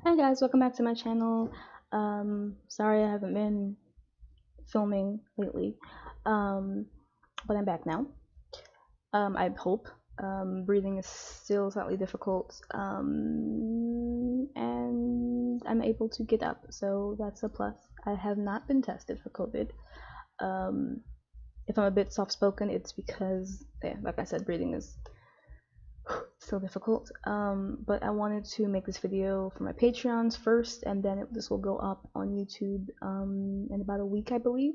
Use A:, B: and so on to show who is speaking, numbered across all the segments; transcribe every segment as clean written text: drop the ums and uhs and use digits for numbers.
A: Hi guys, welcome back to my channel. Sorry I haven't been filming lately, um, but I'm back now. I hope. Breathing is still slightly difficult, and I'm able to get up, so that's a plus. I have not been tested for COVID. Um, if I'm a bit soft-spoken, it's because, yeah, like I said, breathing is still difficult. But I wanted to make this video for my Patreons first, and then this will go up on YouTube in about a week, I believe.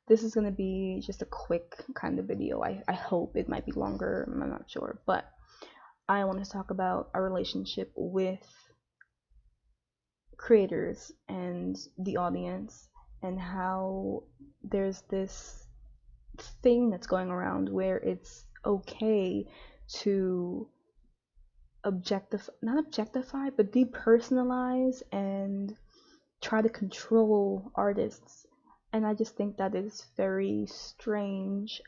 A: This is going to be just a quick kind of video. I hope it might be longer, I'm not sure, but I want to talk about our relationship with creators and the audience, and how there's this thing that's going around where it's okay to not objectify, but depersonalize and try to control artists. And I just think that is very strange.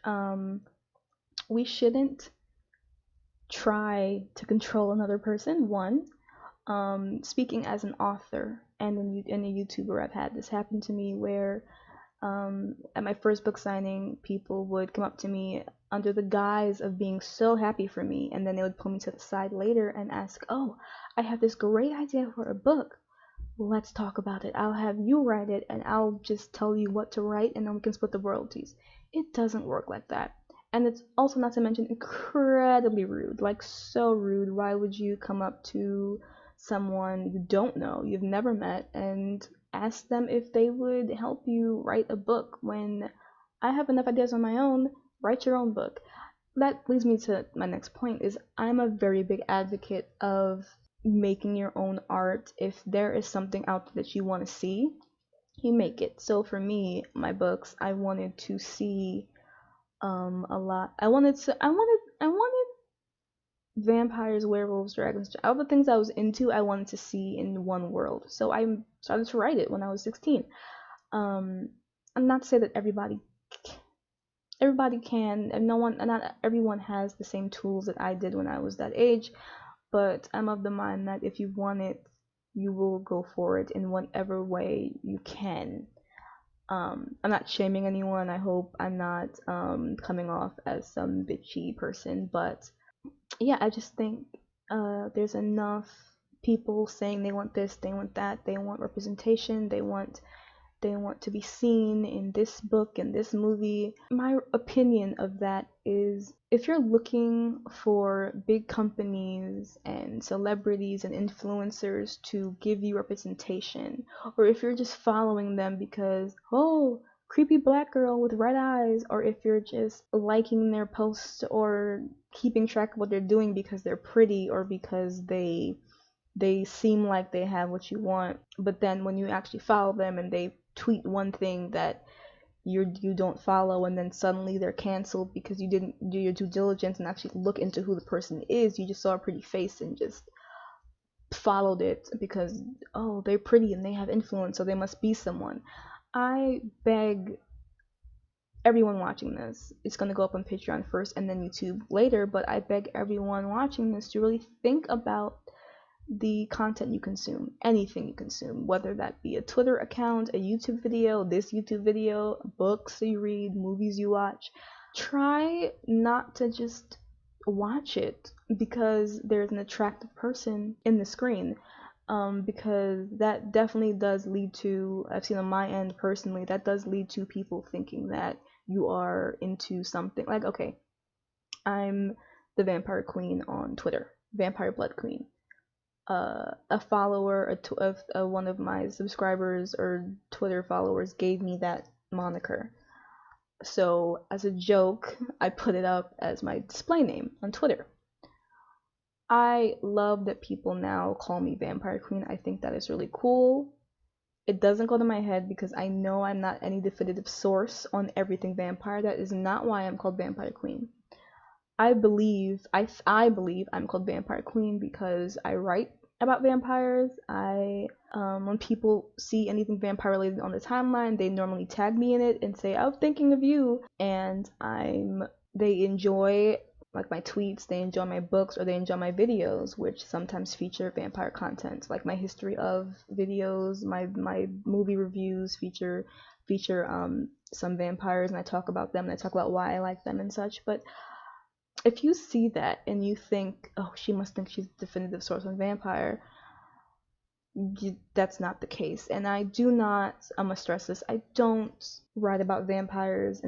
A: We shouldn't try to control another person. One, speaking as an author and a YouTuber, I've had this happen to me where at my first book signing, people would come up to me under the guise of being so happy for me, and then they would pull me to the side later and ask, "Oh, I have this great idea for a book. Let's talk about it. I'll have you write it, and I'll just tell you what to write, and then we can split the royalties." It doesn't work like that. And it's also, not to mention, incredibly rude. Like, so rude. Why would you come up to someone you don't know, you've never met, and ask them if they would help you write a book when I have enough ideas on my own? Write your own book. That leads me to my next point, is I'm a very big advocate of making your own art. If there is something out there that you want to see, you make it. So for me, my books, I wanted to see a lot. I wanted vampires, werewolves, dragons, all the things I was into, I wanted to see in one world. So I started to write it when I was 16. And not to say that everybody can, and not everyone has the same tools that I did when I was that age, but I'm of the mind that if you want it, you will go for it in whatever way you can. I'm not shaming anyone. I hope I'm not coming off as some bitchy person, but yeah, I just think there's enough people saying they want this, they want that, they want representation, they want to be seen in this book, in this movie. My opinion of that is, if you're looking for big companies and celebrities and influencers to give you representation, or if you're just following them because, oh, creepy black girl with red eyes, or if you're just liking their posts or keeping track of what they're doing because they're pretty or because they seem like they have what you want, but then when you actually follow them and they tweet one thing that you don't follow, and then suddenly they're canceled because you didn't do your due diligence and actually look into who the person is. You just saw a pretty face and just followed it because, oh, they're pretty and they have influence, so they must be someone. I beg everyone watching this, it's going to go up on Patreon first and then YouTube later, but I beg everyone watching this to really think about the content you consume, anything you consume, whether that be a Twitter account, a YouTube video, this YouTube video, books you read, movies you watch. Try not to just watch it because there's an attractive person in the screen. Because that definitely does lead to, I've seen on my end personally, that does lead to people thinking that you are into something. Like, okay, I'm the Vampire Queen on Twitter, Vampire Blood Queen. A follower of one of my subscribers or Twitter followers gave me that moniker. So as a joke, I put it up as my display name on Twitter. I love that people now call me Vampire Queen. I think that is really cool. It doesn't go to my head because I know I'm not any definitive source on everything vampire. That is not why I'm called Vampire Queen. I believe I'm called Vampire Queen because I write about vampires. When people see anything vampire related on the timeline, they normally tag me in it and say, "I'm thinking of you," and they enjoy like my tweets, they enjoy my books, or they enjoy my videos, which sometimes feature vampire content. Like my history of videos, my movie reviews feature some vampires, and I talk about them and I talk about why I like them and such. But if you see that and you think, oh, she must think she's the definitive source on vampire, that's not the case. And I do not, I'm gonna stress this, I don't write about vampires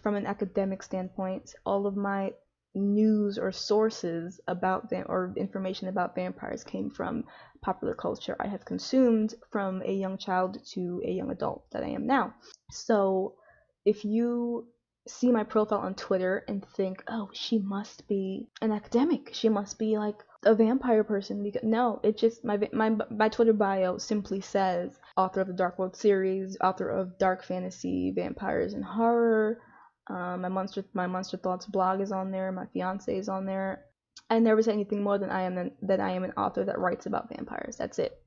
A: from an academic standpoint. All of my news or sources about them or information about vampires came from popular culture I have consumed from a young child to a young adult that I am now. So if you see my profile on Twitter and think, oh, she must be an academic, she must be like a vampire person, because no, it just my Twitter bio simply says author of the Dark World series, author of dark fantasy, vampires, and horror. My Monster Thoughts blog is on there. My fiance is on there. I never say anything more than I am an author that writes about vampires. That's it.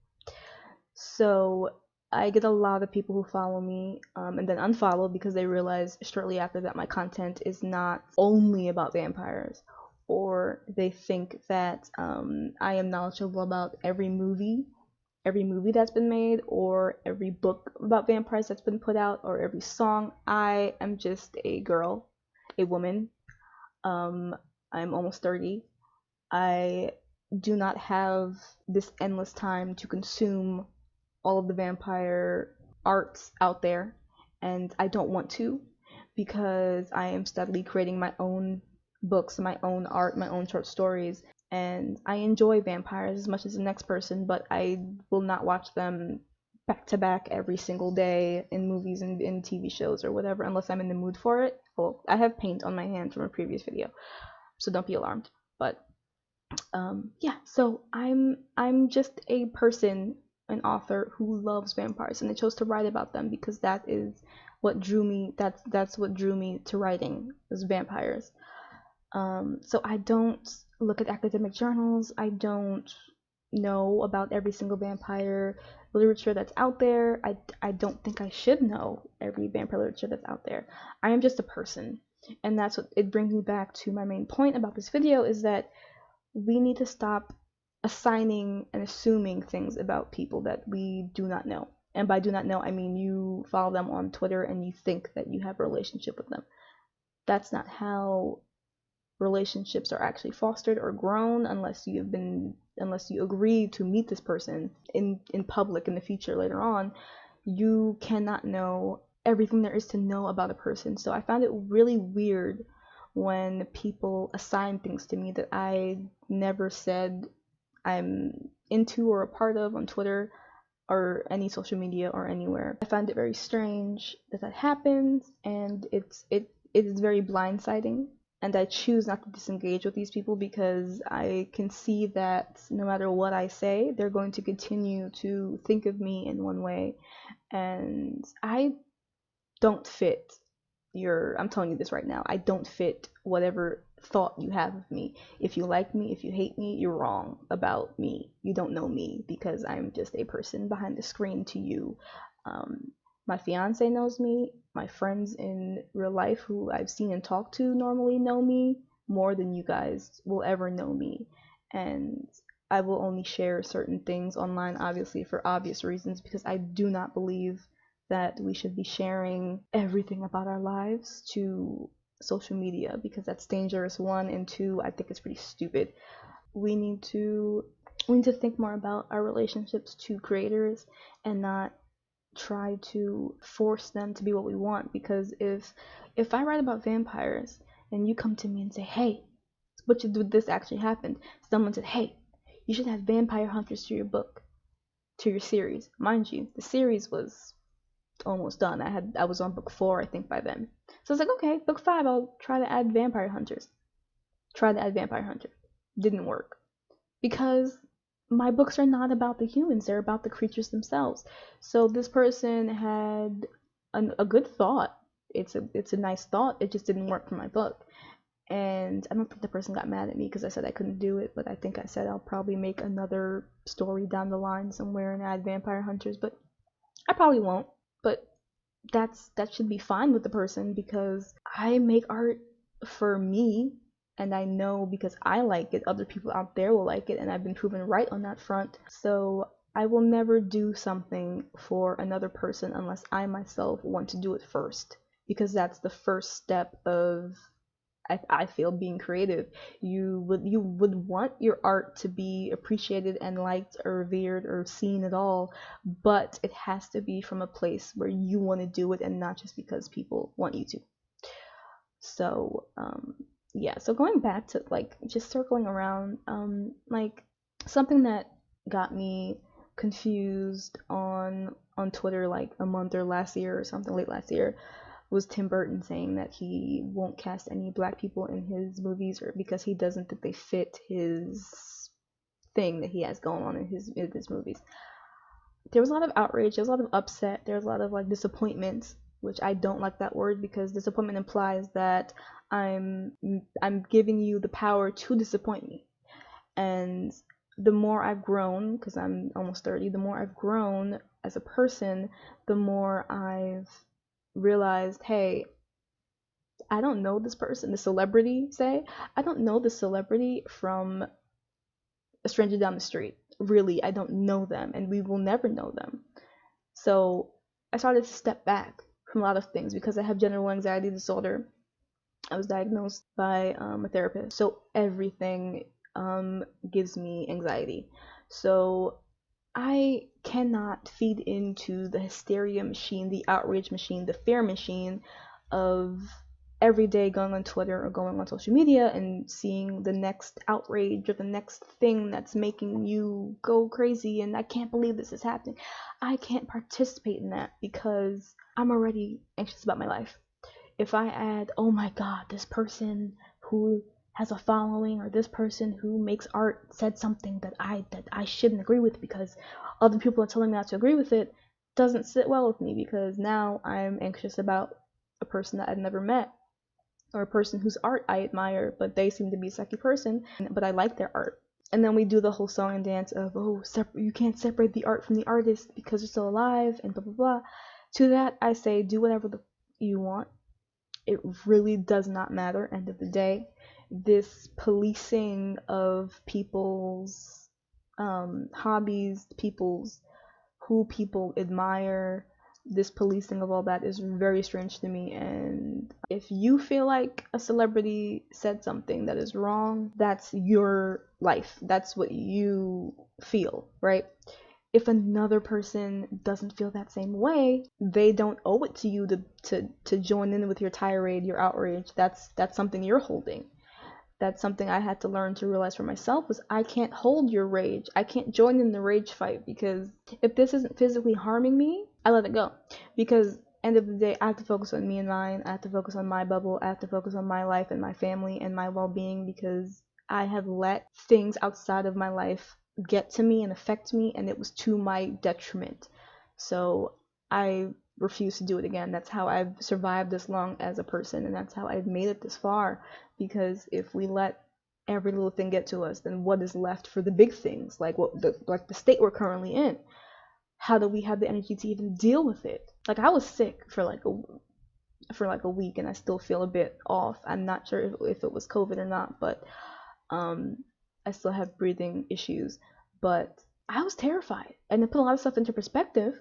A: So I get a lot of people who follow me and then unfollow because they realize shortly after that my content is not only about vampires, or they think that I am knowledgeable about every movie that's been made, or every book about vampires that's been put out, or every song. I am just a girl, a woman. I'm almost 30. I do not have this endless time to consume all of the vampire arts out there, and I don't want to, because I am steadily creating my own books, my own art, my own short stories, and I enjoy vampires as much as the next person, but I will not watch them back to back every single day in movies and in TV shows or whatever unless I'm in the mood for it. Well, I have paint on my hand from a previous video, so don't be alarmed. But yeah, so I'm just a person, an author who loves vampires, and I chose to write about them because that is what drew me. That's what drew me to writing, is vampires. So I don't look at academic journals. I don't know about every single vampire literature that's out there. I don't think I should know every vampire literature that's out there. I am just a person, and that's what it brings me back to my main point about this video, is that we need to stop assigning and assuming things about people that we do not know. And by do not know, I mean you follow them on Twitter and you think that you have a relationship with them. That's not how relationships are actually fostered or grown, unless you agree to meet this person in public in the future later on. You cannot know everything there is to know about a person. So I found it really weird when people assign things to me that I never said I'm into or a part of on Twitter or any social media or anywhere. I find it very strange that that happens, and it is very blindsiding. And I choose not to disengage with these people because I can see that no matter what I say, they're going to continue to think of me in one way, and I don't fit I'm telling you this right now, I don't fit whatever thought you have of me. If you like me, if you hate me, you're wrong about me. You don't know me, because I'm just a person behind the screen to you. My fiance knows me. My friends in real life who I've seen and talked to normally know me more than you guys will ever know me. And I will only share certain things online, obviously, for obvious reasons, because I do not believe that we should be sharing everything about our lives to social media, because that's dangerous, one, and two, I think it's pretty stupid. We need to think more about our relationships to creators and not try to force them to be what we want. Because if I write about vampires and you come to me and say, hey, what you do, this actually happened, someone said, hey, you should have vampire hunters to your book, to your series. Mind you, the series was almost done. I was on book 4, I think, by then. So I was like, okay, book 5, I'll try to add vampire hunters. Didn't work. Because my books are not about the humans, they're about the creatures themselves. So this person had a good thought. It's a nice thought. It just didn't work for my book. And I don't think the person got mad at me because I said I couldn't do it, but I think I said I'll probably make another story down the line somewhere and add vampire hunters, but I probably won't. But that should be fine with the person, because I make art for me, and I know because I like it, other people out there will like it, and I've been proven right on that front. So I will never do something for another person unless I myself want to do it first, because that's the first step of, I feel, being creative. You would want your art to be appreciated and liked or revered or seen at all, but it has to be from a place where you want to do it and not just because people want you to. So yeah, so going back to like just circling around, like something that got me confused on Twitter like a month or last year or something, late last year, was Tim Burton saying that he won't cast any black people in his movies, or because he doesn't think they fit his thing that he has going on in his movies. There was a lot of outrage, there was a lot of upset, there was a lot of like disappointment, which I don't like that word, because disappointment implies that I'm I'm giving you the power to disappoint me. And the more I've grown, because I'm almost 30, the more I've grown as a person, the more I've realized, hey, I don't know this person, the celebrity, say, I don't know the celebrity from a stranger down the street. Really, I don't know them, and we will never know them. So I started to step back from a lot of things because I have general anxiety disorder. I was diagnosed by a therapist, so everything gives me anxiety. So I cannot feed into the hysteria machine, the outrage machine, the fear machine of every day going on Twitter or going on social media and seeing the next outrage or the next thing that's making you go crazy and I can't believe this is happening. I can't participate in that because I'm already anxious about my life. If I add, oh my god, this person who has a following, or this person who makes art said something that I shouldn't agree with because other people are telling me not to agree with it, doesn't sit well with me, because now I'm anxious about a person that I've never met, or a person whose art I admire, but they seem to be a sucky person, but I like their art. And then we do the whole song and dance of, oh, you can't separate the art from the artist because they're still alive, and blah blah blah. To that I say, do whatever you want. It really does not matter, end of the day. This policing of people's hobbies, who people admire, this policing of all that is very strange to me. And if you feel like a celebrity said something that is wrong, that's your life. That's what you feel, right? If another person doesn't feel that same way, they don't owe it to you to join in with your tirade, your outrage. That's something you're holding. That's something I had to learn to realize for myself, was I can't hold your rage. I can't join in the rage fight, because if this isn't physically harming me, I let it go. Because end of the day, I have to focus on me and mine. I have to focus on my bubble. I have to focus on my life and my family and my well-being, because I have let things outside of my life get to me and affect me, and it was to my detriment. So I refuse to do it again. That's how I've survived this long as a person, and that's how I've made it this far. Because if we let every little thing get to us, then what is left for the big things, like the state we're currently in? How do we have the energy to even deal with it? Like, I was sick for like a week, and I still feel a bit off. I'm not sure if it was COVID or not, but I still have breathing issues. But I was terrified, and to put a lot of stuff into perspective,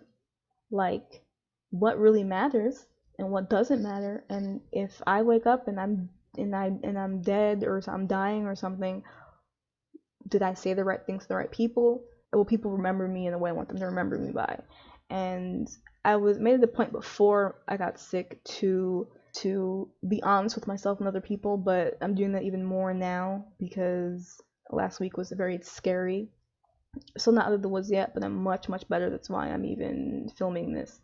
A: like what really matters and what doesn't matter. And if I wake up and I'm dead, or I'm dying or something, did I say the right things to the right people? Or will people remember me in the way I want them to remember me by? And I was made it a point before I got sick to be honest with myself and other people, but I'm doing that even more now, because last week was very scary. So not out of the woods yet, but I'm much better. That's why I'm even filming this.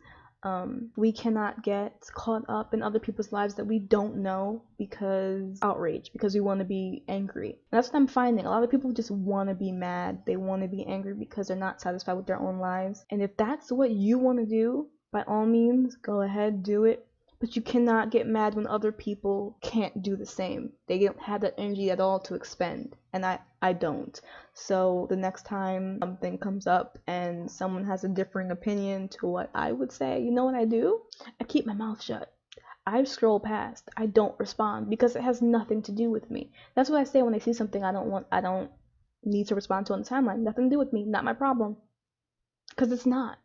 A: We cannot get caught up in other people's lives that we don't know, because outrage, because we want to be angry. And that's what I'm finding. A lot of people just want to be mad. They want to be angry because they're not satisfied with their own lives. And if that's what you want to do, by all means, go ahead, do it. But you cannot get mad when other people can't do the same. They don't have that energy at all to expend. And I don't. So the next time something comes up and someone has a differing opinion to what I would say, you know what I do? I keep my mouth shut. I scroll past. I don't respond because it has nothing to do with me. That's what I say when I see something I don't need to respond to on the timeline. Nothing to do with me, not my problem. Because it's not.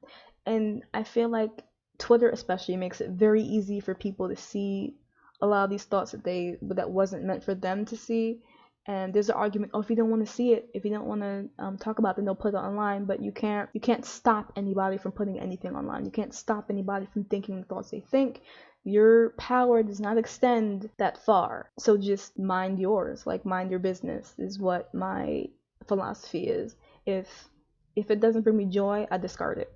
A: And I feel like Twitter especially makes it very easy for people to see a lot of these thoughts that wasn't meant for them to see. And there's an argument, oh, if you don't want to see it, if you don't want to talk about it, then they'll put it online. But you can't stop anybody from putting anything online. You can't stop anybody from thinking the thoughts they think. Your power does not extend that far. So just mind yours, like mind your business is what my philosophy is. If it doesn't bring me joy, I discard it.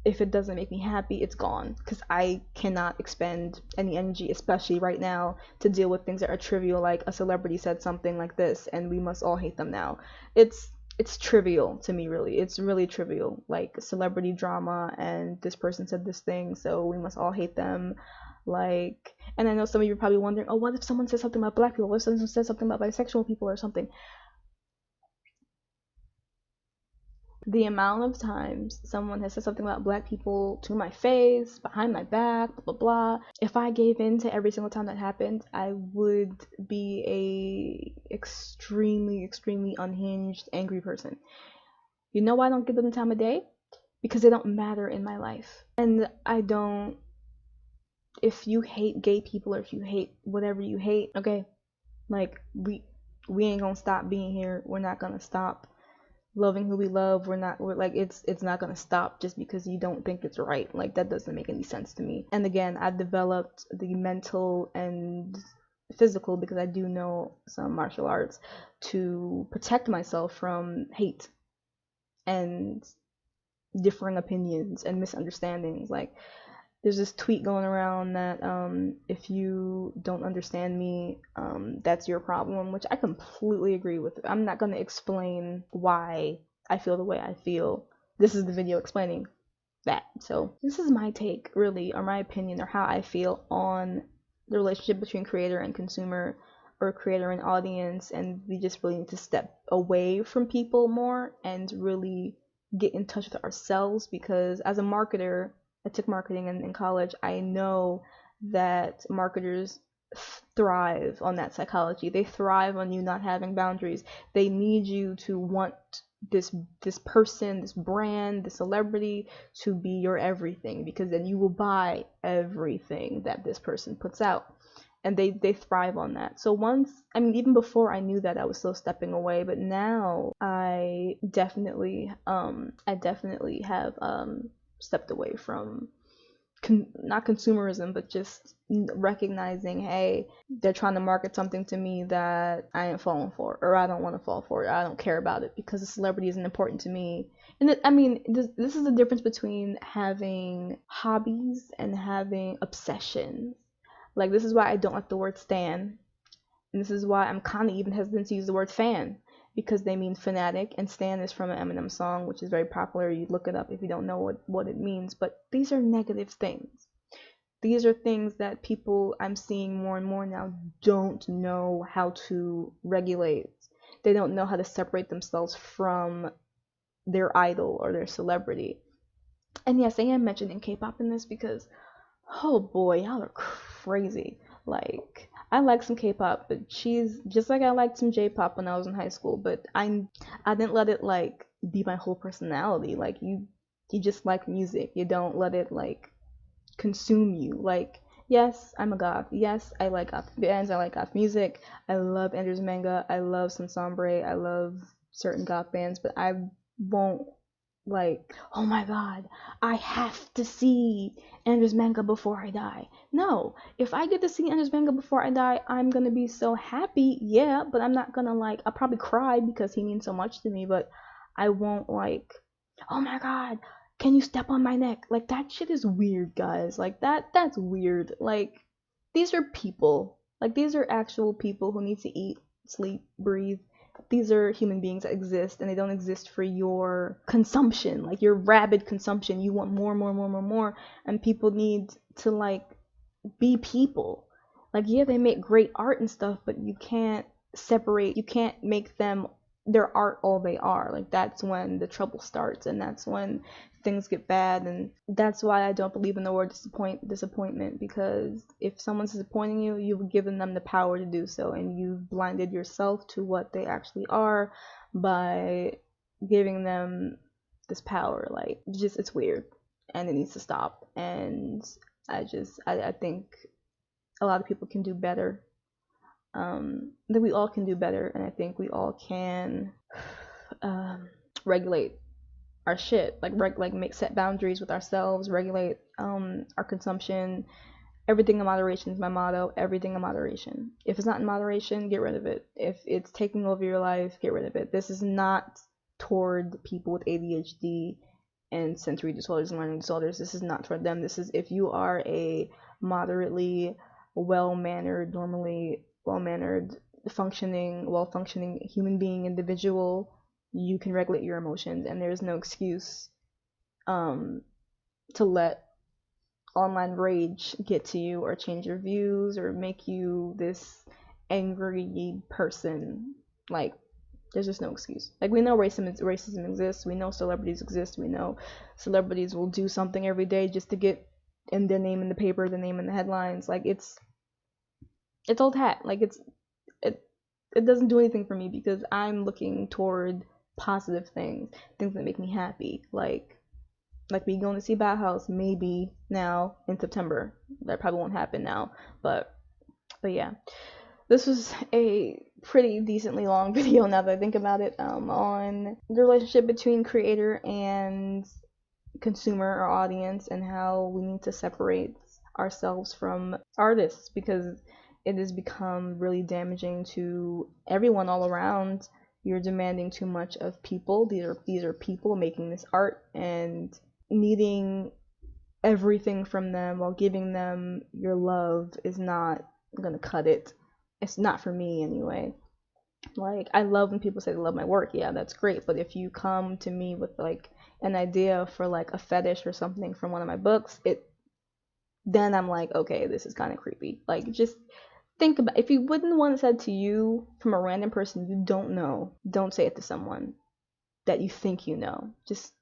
A: If it doesn't make me happy, it's gone. Because I cannot expend any energy, especially right now, to deal with things that are trivial, like a celebrity said something like this, and we must all hate them now. It's trivial to me, really. It's really trivial. Like celebrity drama, and this person said this thing, so we must all hate them. Like, and I know some of you are probably wondering, oh, what if someone says something about black people? What if someone says something about bisexual people or something? The amount of times someone has said something about black people to my face, behind my back, blah blah blah. If I gave in to every single time that happened, I would be a extremely, extremely unhinged, angry person. You know why I don't give them the time of day? Because they don't matter in my life. And I don't, if you hate gay people or if you hate whatever you hate, okay, like we ain't gonna stop being here. We're not gonna stop loving who we love. We're like, it's not gonna stop just because you don't think it's right. Like, that doesn't make any sense to me. And again, I've developed the mental and physical, because I do know some martial arts, to protect myself from hate and differing opinions and misunderstandings. Like, there's this tweet going around that if you don't understand me, that's your problem, which I completely agree with. I'm not going to explain why I feel the way I feel. This is the video explaining that. So this is my take, really, or my opinion, or how I feel on the relationship between creator and consumer, or creator and audience. And we just really need to step away from people more and really get in touch with ourselves, because as a marketer, I took marketing in college. I know that marketers thrive on that psychology. They thrive on you not having boundaries. They need you to want this person, this brand, this celebrity to be your everything, because then you will buy everything that this person puts out. And they thrive on that. So once, I mean, even before I knew that, I was still stepping away, but now I definitely have stepped away from not consumerism, but just recognizing, hey, they're trying to market something to me that I ain't falling for, or I don't want to fall for it, or I don't care about it because the celebrity isn't important to me. And I mean, this is the difference between having hobbies and having obsessions. Like, this is why I don't like the word stan, and this is why I'm kind of even hesitant to use the word fan, because they mean fanatic, and stan is from an Eminem song, which is very popular. You look it up if you don't know what it means. But these are negative things. These are things that people, I'm seeing more and more now, don't know how to regulate. They don't know how to separate themselves from their idol or their celebrity. And yes, I am mentioning K-pop in this because, oh boy, y'all are crazy. Like, I like some K-pop, but she's just like I liked some J-pop when I was in high school, but I didn't let it like be my whole personality. Like, you just like music. You don't let it like consume you. Like, yes, I'm a goth. Yes, I like goth bands. I like goth music. I love Andrew's Manga. I love some Sombre. I love certain goth bands, but I won't like, oh my god, I have to see Andrew's Manga before I die. No, if I get to see Andrew's Manga before I die, I'm gonna be so happy, yeah, but I'm not gonna like, I'll probably cry because he means so much to me, but I won't like, oh my god, can you step on my neck? Like, that shit is weird, guys. Like, that's weird. Like, these are people. Like, these are actual people who need to eat, sleep, breathe. These are human beings that exist, and they don't exist for your consumption, like your rabid consumption. You want more, more, more, more, more, and people need to like be people. Like, yeah, they make great art and stuff, but you can't separate, you can't make them there aren't all they are. Like, that's when the trouble starts, and that's when things get bad. And that's why I don't believe in the word disappointment, because if someone's disappointing you, you've given them the power to do so, and you've blinded yourself to what they actually are by giving them this power. Like, just, it's weird, and it needs to stop. And I think a lot of people can do better. That we all can do better, and I think we all can regulate our shit, like make set boundaries with ourselves, regulate our consumption. Everything in moderation is my motto. Everything in moderation. If it's not in moderation, get rid of it. If it's taking over your life, get rid of it. This is not toward people with ADHD and sensory disorders and learning disorders. This is not toward them. This is if you are a moderately well-mannered, normally well-mannered, well-functioning human being, individual, you can regulate your emotions, and there's no excuse to let online rage get to you or change your views or make you this angry person. Like, there's just no excuse. Like, we know racism exists. We know celebrities exist. We know celebrities will do something every day just to get in their name in the paper, their name in the headlines. Like, it's old hat. Like, it doesn't do anything for me, because I'm looking toward positive things that make me happy. Like me going to see Bauhaus maybe now in September. That probably won't happen now, but yeah. This was a pretty decently long video now that I think about it, on the relationship between creator and consumer or audience, and how we need to separate ourselves from artists, because it has become really damaging to everyone all around. You're demanding too much of people. These are people making this art, and needing everything from them while giving them your love is not gonna cut it. It's not for me anyway. Like, I love when people say they love my work. Yeah, that's great. But if you come to me with like an idea for like a fetish or something from one of my books, then I'm like, okay, this is kind of creepy. Like, just think about, if you wouldn't want it said to you from a random person you don't know, don't say it to someone that you think you know. Just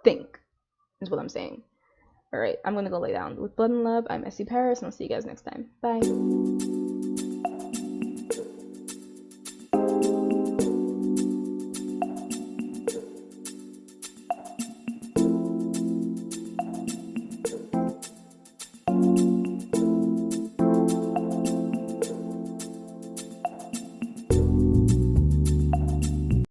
A: think, is what I'm saying. Alright, I'm gonna go lay down. With blood and love, I'm Essie Paris, and I'll see you guys next time. Bye.